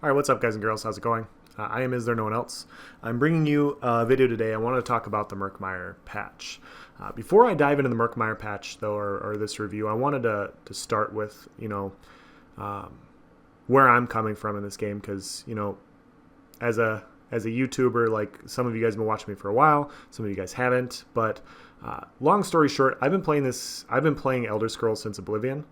All right, what's up, guys and girls? How's it going? I am Is There No One Else? I'm bringing you a video today. I want to talk about the Murkmire patch. Before I dive into the Murkmire patch, though, or this review, I wanted to start with, where I'm coming from in this game, because, as a YouTuber, like some of you guys have been watching me for a while, some of you guys haven't, but long story short, I've been playing Elder Scrolls since Oblivion.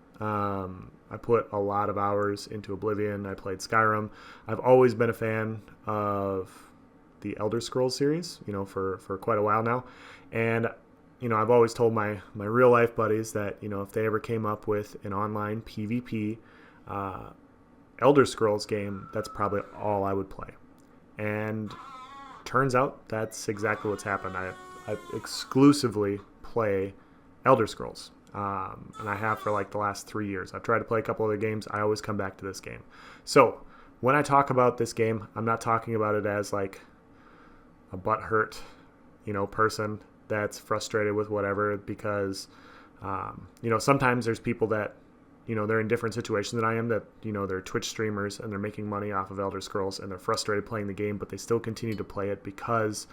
I put a lot of hours into Oblivion. I played Skyrim. I've always been a fan of the Elder Scrolls series, for quite a while now. And, I've always told my real life buddies that, if they ever came up with an online PvP Elder Scrolls game, that's probably all I would play. And turns out that's exactly what's happened. I exclusively play Elder Scrolls. And I have for like the last 3 years. I've tried to play a couple other games. I always come back to this game. So when I talk about this game, I'm not talking about it as like a butthurt, person that's frustrated with whatever, because, sometimes there's people that, they're in different situations than I am, that, they're Twitch streamers and they're making money off of Elder Scrolls and they're frustrated playing the game, but they still continue to play it because,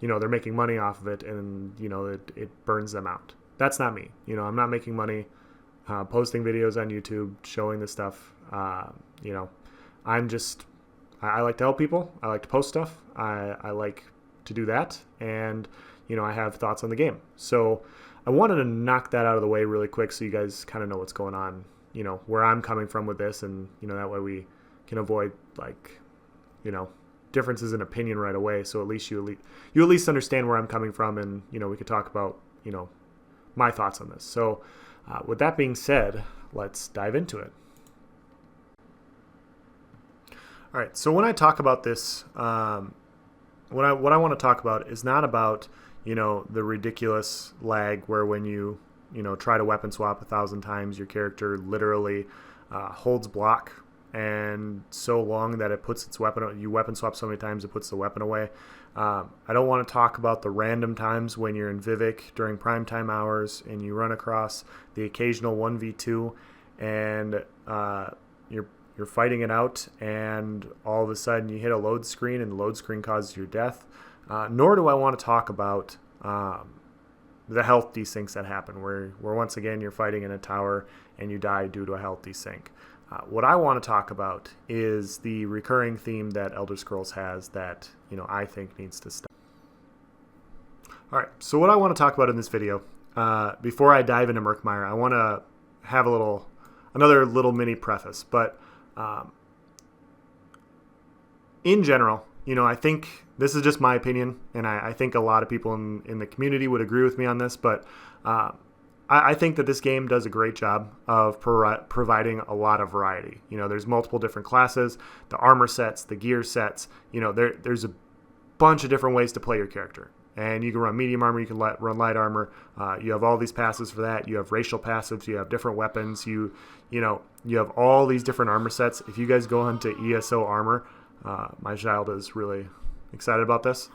they're making money off of it, and, it burns them out. That's not me. I'm not making money posting videos on YouTube, showing this stuff. I like to help people. I like to post stuff. I like to do that. And, I have thoughts on the game. So I wanted to knock that out of the way really quick so you guys kind of know what's going on, where I'm coming from with this. And, that way we can avoid, differences in opinion right away, so at least you at least understand where I'm coming from, and we could talk about my thoughts on this. So with that being said, let's dive into it. All right, so when I talk about this, what I want to talk about is not about the ridiculous lag where when you try to weapon swap 1,000 times, your character literally holds block and so long that it puts its weapon, you weapon swap so many times it puts the weapon away. I don't want to talk about the random times when you're in Vivek during primetime hours and you run across the occasional 1v2 and you're fighting it out, and all of a sudden you hit a load screen and the load screen causes your death. Nor do I want to talk about the health desyncs that happen, where once again you're fighting in a tower and you die due to a health desync. What I want to talk about is the recurring theme that Elder Scrolls has that, I think needs to stop. All right, so what I want to talk about in this video, before I dive into Murkmire, I want to have another little mini preface. But in general, I think this is just my opinion, and I think a lot of people in the community would agree with me on this, but I think that this game does a great job of providing a lot of variety. There's multiple different classes, the armor sets, the gear sets. There's a bunch of different ways to play your character. And you can run medium armor, you can run light armor. You have all these passives for that. You have racial passives, you have different weapons. You have all these different armor sets. If you guys go onto ESO armor, my child is really excited about this.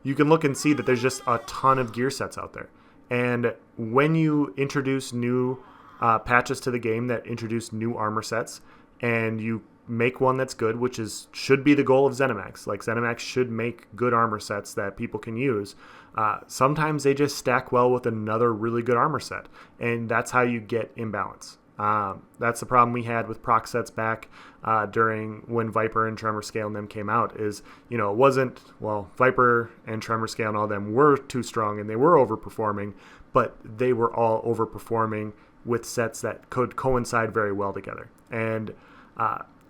You can look and see that there's just a ton of gear sets out there. And when you introduce new patches to the game that introduce new armor sets, and you make one that's good, which should be the goal of ZeniMax. Like, ZeniMax should make good armor sets that people can use. Sometimes they just stack well with another really good armor set, and that's how you get imbalance. That's the problem we had with proc sets back during when Viper and Tremor Scale and them came out, is, it wasn't, Viper and Tremor Scale and all them were too strong and they were overperforming, but they were all overperforming with sets that could coincide very well together. And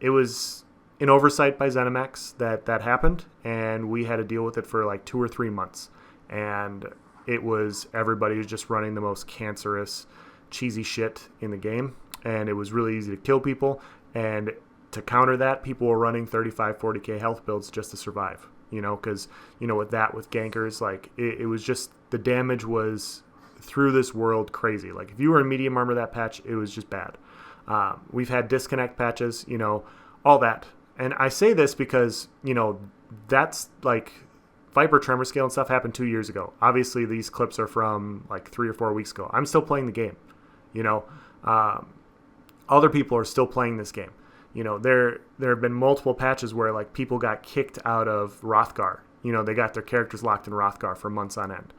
it was an oversight by ZeniMax that happened, and we had to deal with it for like 2 or 3 months. And it was, everybody was just running the most cancerous, cheesy shit in the game, and it was really easy to kill people. And to counter that, people were running 35, 40k health builds just to survive, because, with gankers, like, it was just, the damage was through this world crazy. Like, if you were in medium armor that patch, it was just bad. We've had disconnect patches, all that. And I say this because, that's like Viper Tremor Scale and stuff happened 2 years ago. Obviously, these clips are from like 3 or 4 weeks ago. I'm still playing the game. Other people are still playing this game. There have been multiple patches where like people got kicked out of Hrothgar. They got their characters locked in Hrothgar for months on end.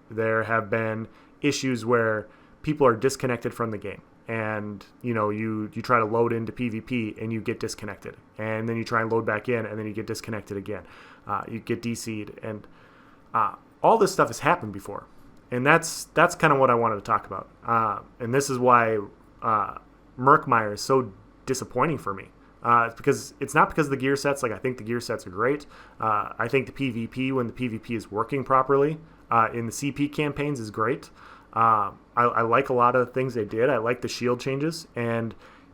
There have been issues where people are disconnected from the game, and you try to load into PvP and you get disconnected, and then you try and load back in and then you get disconnected again. You get DC'd, and all this stuff has happened before, and that's kind of what I wanted to talk about. And this is why Murkmire is so disappointing for me. It's not because of the gear sets. Like, I think the gear sets are great. I think the PvP, when the PvP is working properly in the CP campaigns, is great. I like a lot of the things they did. I like the shield changes, and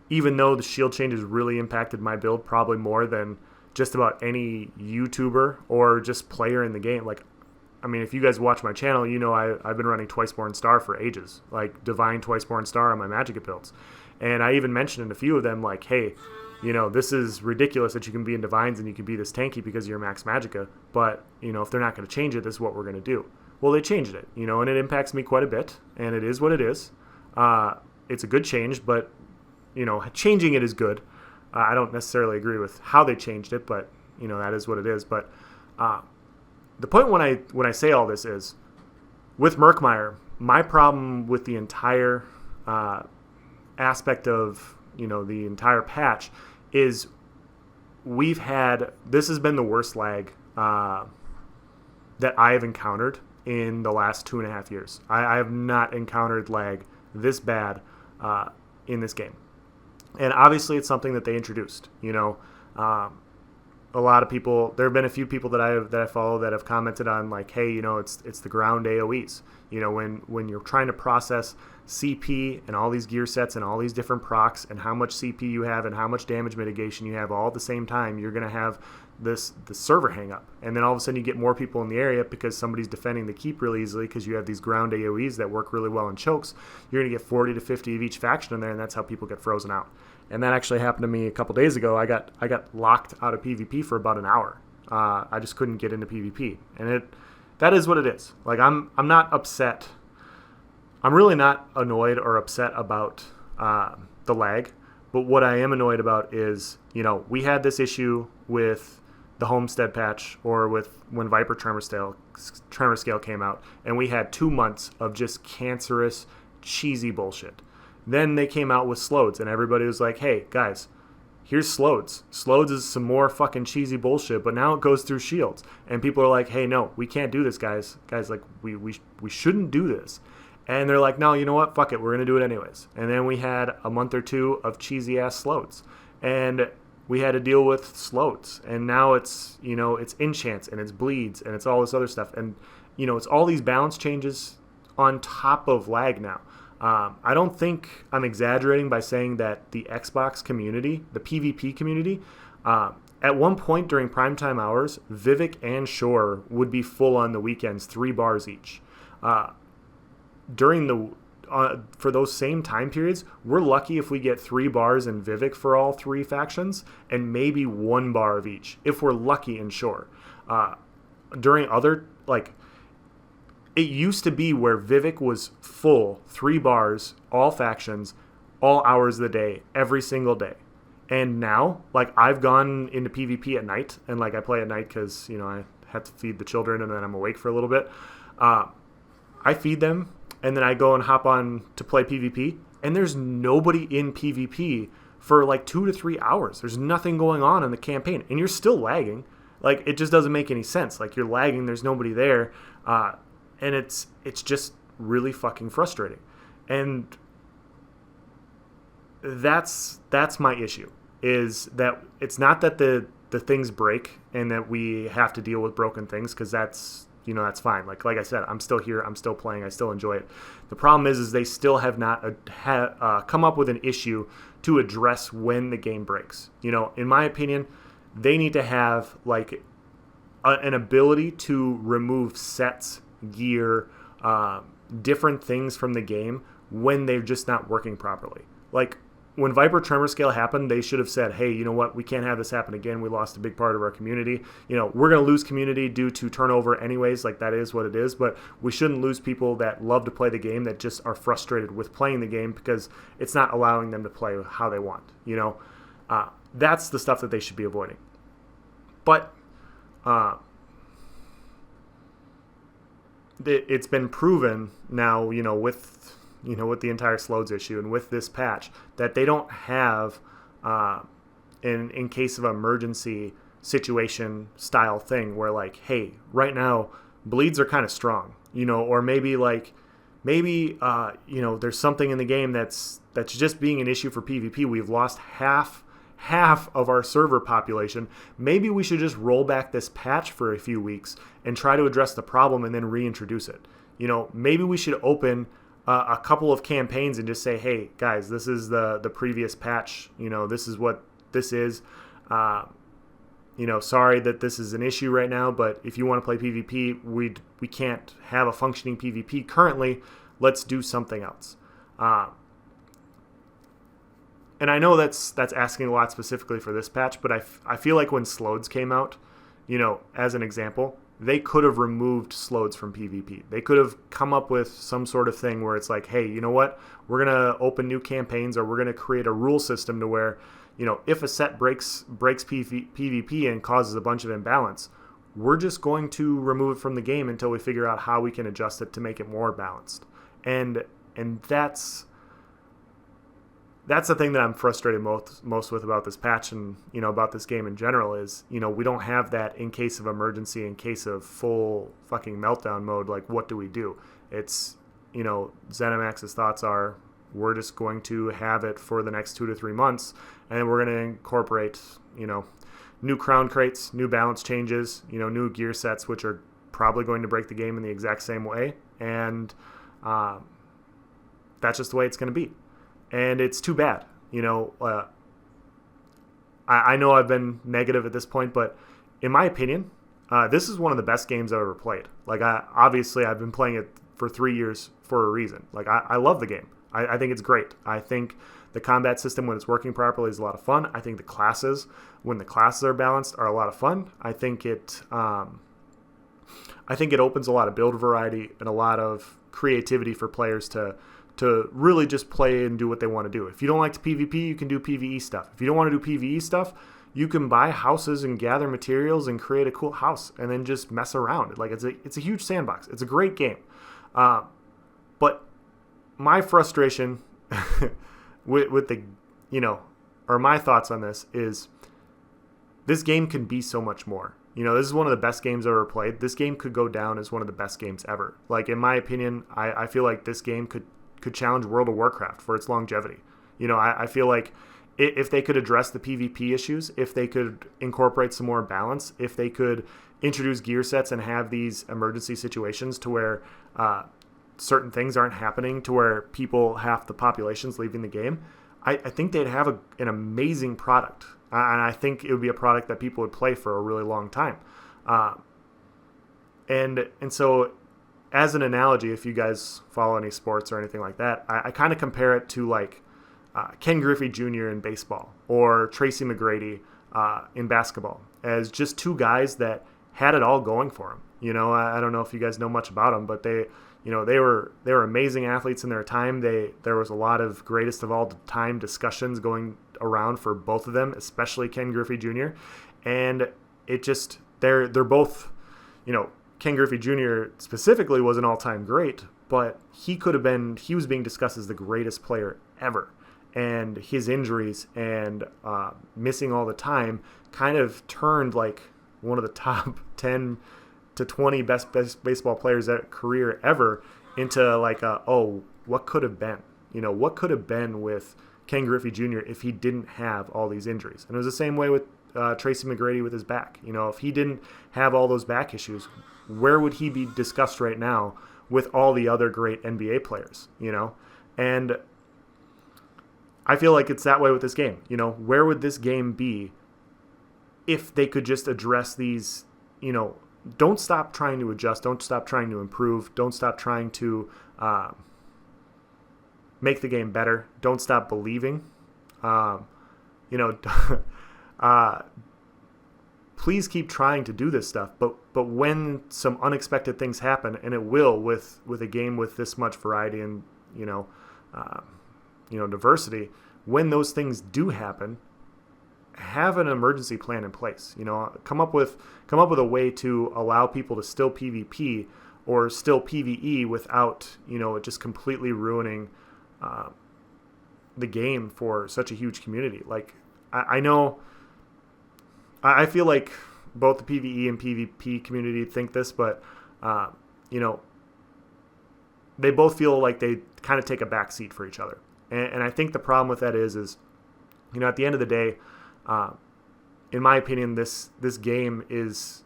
even though the shield changes really impacted my build probably more than just about any YouTuber or just player in the game. Like, I mean, if you guys watch my channel, I've been running Twiceborn Star for ages, like Divine Twiceborn Star on my Magicka builds. And I even mentioned in a few of them, like, hey, this is ridiculous that you can be in Divines and you can be this tanky because you're max Magicka, but, if they're not going to change it, this is what we're going to do. Well, they changed it, and it impacts me quite a bit, and it is what it is. It's a good change, but, changing it is good. I don't necessarily agree with how they changed it, but, that is what it is. But the point when I say all this is, with Murkmire, my problem with the entire aspect of, the entire patch is this has been the worst lag that I have encountered in the last 2.5 years. I have not encountered lag this bad in this game. And obviously it's something that they introduced. A lot of people, there have been a few people that I follow that have commented on, like, hey, it's the ground AoEs. When you're trying to process CP and all these gear sets and all these different procs and how much CP you have and how much damage mitigation you have all at the same time, you're going to have the server hang up. And then all of a sudden you get more people in the area because somebody's defending the keep really easily because you have these ground AoEs that work really well in chokes. You're going to get 40 to 50 of each faction in there, and that's how people get frozen out. And that actually happened to me a couple days ago. I got locked out of PvP for about an hour. I just couldn't get into PvP. And that is what it is. Like, I'm not upset. I'm really not annoyed or upset about the lag. But what I am annoyed about is, we had this issue with the Homestead patch, or with when Viper Tremor Scale came out, and we had 2 months of just cancerous, cheesy bullshit. Then they came out with Slodes, and everybody was like, hey, guys, here's Slodes. Slodes is some more fucking cheesy bullshit, but now it goes through shields. And people are like, hey, no, we can't do this, guys. Guys, like, we shouldn't do this. And they're like, no, you know what? Fuck it. We're going to do it anyways. And then we had a month or two of cheesy-ass Slodes. And we had to deal with Slodes. And now it's, it's enchants, and it's bleeds, and it's all this other stuff. And, it's all these balance changes on top of lag now. I don't think I'm exaggerating by saying that the Xbox community, the PvP community, at one point during primetime hours, Vivek and Shore would be full on the weekends, 3 bars each. For those same time periods, we're lucky if we get 3 bars in Vivek for all 3 factions, and maybe 1 bar of each, if we're lucky in Shore. During other, it used to be where Vivek was full, 3 bars, all factions, all hours of the day, every single day. And now, I've gone into PvP at night, and I play at night because, I have to feed the children and then I'm awake for a little bit. I feed them, and then I go and hop on to play PvP, and there's nobody in PvP for 2 to 3 hours. There's nothing going on in the campaign, and you're still lagging. It just doesn't make any sense. You're lagging, there's nobody there. And it's just really fucking frustrating. And that's my issue, is that it's not that the things break and that we have to deal with broken things, because that's fine. Like I said, I'm still here, I'm still playing, I still enjoy it. The problem is they still have not come up with an issue to address when the game breaks. In my opinion, they need to have an ability to remove sets, gear, different things from the game when they're just not working properly. When Viper Tremor Scale happened, they should have said, hey, you know what, we can't have this happen again. We lost a big part of our community. We're going to lose community due to turnover anyways. That is what it is. But we shouldn't lose people that love to play the game, that just are frustrated with playing the game because it's not allowing them to play how they want. That's the stuff that they should be avoiding. But it's been proven now, with the entire slows issue and with this patch, that they don't have in case of emergency situation style thing where like, hey, right now bleeds are kind of strong, or maybe there's something in the game that's just being an issue for PvP. We've lost half of our server population. Maybe we should just roll back this patch for a few weeks and try to address the problem and then reintroduce it. Maybe we should open a couple of campaigns and just say, hey guys, this is the previous patch. This is what this is. Sorry that this is an issue right now, but if you want to play PvP, we can't have a functioning PvP currently. Let's do something else. And I know that's asking a lot specifically for this patch, but I feel like when Slodes came out, as an example, they could have removed Slodes from PvP. They could have come up with some sort of thing where it's like, hey, you know what? We're going to open new campaigns, or we're going to create a rule system to where, if a set breaks PvP and causes a bunch of imbalance, we're just going to remove it from the game until we figure out how we can adjust it to make it more balanced. And that's the thing that I'm frustrated most with about this patch and, about this game in general is, we don't have that in case of emergency, in case of full fucking meltdown mode. Like, what do we do? It's, ZeniMax's thoughts are, we're just going to have it for the next 2 to 3 months, and then we're going to incorporate, new crown crates, new balance changes, new gear sets, which are probably going to break the game in the exact same way. And that's just the way it's going to be. And it's too bad. I know I've been negative at this point, but in my opinion, this is one of the best games I've ever played. Like, obviously I've been playing it for 3 years for a reason. Like, I love the game. I think it's great. I think the combat system, when it's working properly, is a lot of fun. I think the classes, when the classes are balanced, are a lot of fun. I think it opens a lot of build variety and a lot of creativity for players to really just play and do what they want to do. If you don't like to PvP, you can do PvE stuff. If you don't want to do PvE stuff, you can buy houses and gather materials and create a cool house and then just mess around. Like, it's a huge sandbox. It's a great game. But my frustration with the, or my thoughts on this is, this game can be so much more. This is one of the best games I've ever played. This game could go down as one of the best games ever. Like, in my opinion, I feel like this game could challenge World of Warcraft for its longevity. I feel like if they could address the PvP issues, if they could incorporate some more balance, if they could introduce gear sets and have these emergency situations to where certain things aren't happening, to where half the population's leaving the game, I think they'd have an amazing product. And I think it would be a product that people would play for a really long time. And so, as an analogy, if you guys follow any sports or anything like that, I kind of compare it to like Ken Griffey Jr. in baseball or Tracy McGrady in basketball, as just two guys that had it all going for them. I don't know if you guys know much about them, but they were amazing athletes in their time. There was a lot of greatest of all time discussions going around for both of them, especially Ken Griffey Jr. And it just, they're both, Ken Griffey Jr. specifically was an all-time great, but he was being discussed as the greatest player ever. And his injuries and missing all the time kind of turned like one of the top 10 to 20 best baseball players at career ever into like what could have been? What could have been with Ken Griffey Jr. if he didn't have all these injuries? And it was the same way with Tracy McGrady with his back. If he didn't have all those back issues, where would he be discussed right now with all the other great NBA players? And I feel like it's that way with this game. Where would this game be if they could just address these, don't stop trying to adjust, don't stop trying to improve, don't stop trying to make the game better, don't stop believing. Please keep trying to do this stuff, but when some unexpected things happen, and it will with a game with this much variety and diversity, when those things do happen, have an emergency plan in place. Come up with a way to allow people to still PvP or still PvE without it just completely ruining the game for such a huge community. Like I know, I feel like both the PvE and PvP community think this, but they both feel like they kind of take a backseat for each other. And I think the problem with that is at the end of the day, in my opinion, this game is,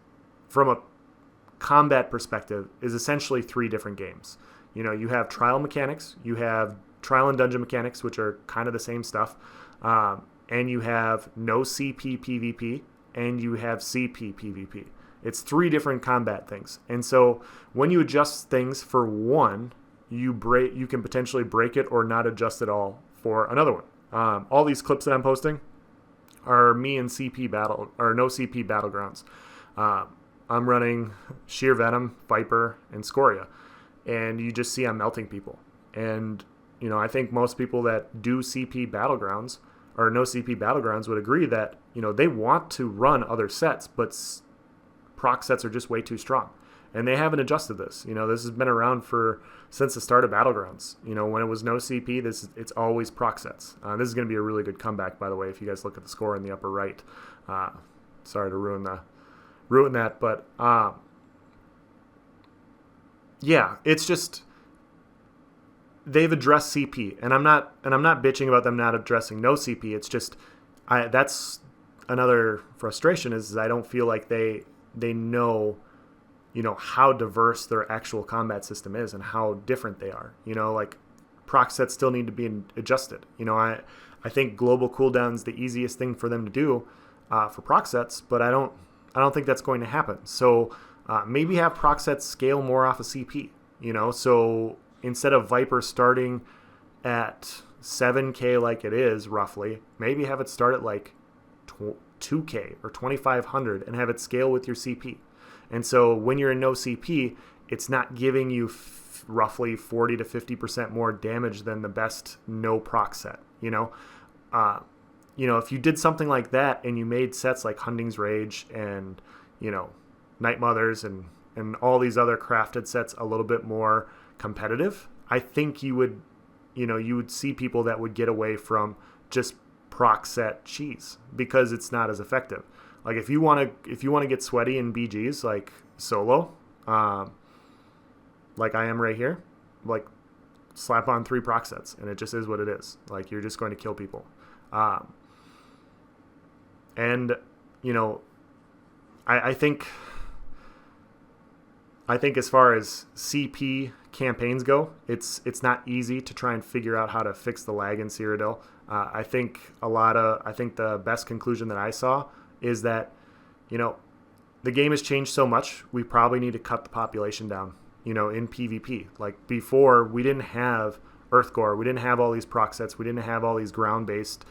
from a combat perspective, is essentially 3 different games. You have trial mechanics, you have trial and dungeon mechanics, which are kind of the same stuff, and you have no CP PvP, and you have CP PvP. It's 3 different combat things. And so when you adjust things for one, you can potentially break it or not adjust it all for another one. All these clips that I'm posting are me in CP battle, or no CP battlegrounds. I'm running Sheer Venom, Viper, and Scoria, and you just see I'm melting people. And I think most people that do CP battlegrounds or no CP battlegrounds would agree that they want to run other sets, but proc sets are just way too strong, and they haven't adjusted this. This has been around since the start of battlegrounds. When it was no CP, it's always proc sets. This is going to be a really good comeback, by the way. If you guys look at the score in the upper right, sorry to ruin that, but yeah, it's just they've addressed CP, and I'm not bitching about them not addressing no CP. It's just that's another frustration is I don't feel like they know how diverse their actual combat system is and how different they are. Like proc sets still need to be adjusted. I think global cooldown's the easiest thing for them to do for proc sets, but I don't think that's going to happen. So maybe have proc sets scale more off of CP. So instead of Viper starting at 7K like it is roughly, maybe have it start at like 2K or 2,500 and have it scale with your CP. And so when you're in no CP, it's not giving you roughly 40 to 50% more damage than the best no proc set. If you did something like that and you made sets like Hunding's Rage and Night Mothers and all these other crafted sets a little bit more competitive, I think you would see people that would get away from just proc set cheese because it's not as effective. Like if you want to get sweaty in BGs like solo, like I am right here, like slap on 3 proc sets and it just is what it is. Like you're just going to kill people. And I think as far as CP campaigns go, it's not easy to try and figure out how to fix the lag in Cyrodiil. I think the best conclusion that I saw is that, the game has changed so much, we probably need to cut the population down, in PvP. Like before, we didn't have Earthgore, we didn't have all these proc sets, we didn't have all these ground-based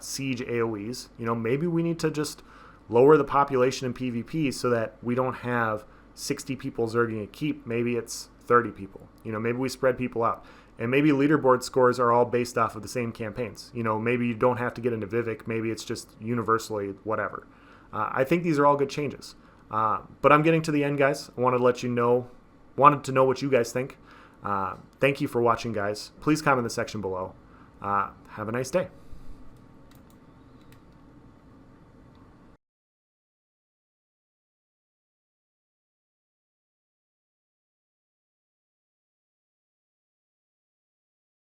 siege AoEs. Maybe we need to just lower the population in PvP so that we don't have 60 people zerging a keep. Maybe it's 30 people. Maybe we spread people out. And maybe leaderboard scores are all based off of the same campaigns. Maybe you don't have to get into Vivek. Maybe it's just universally whatever. I think these are all good changes. But I'm getting to the end, guys. I wanted to know what you guys think. Thank you for watching, guys. Please comment in the section below. Have a nice day.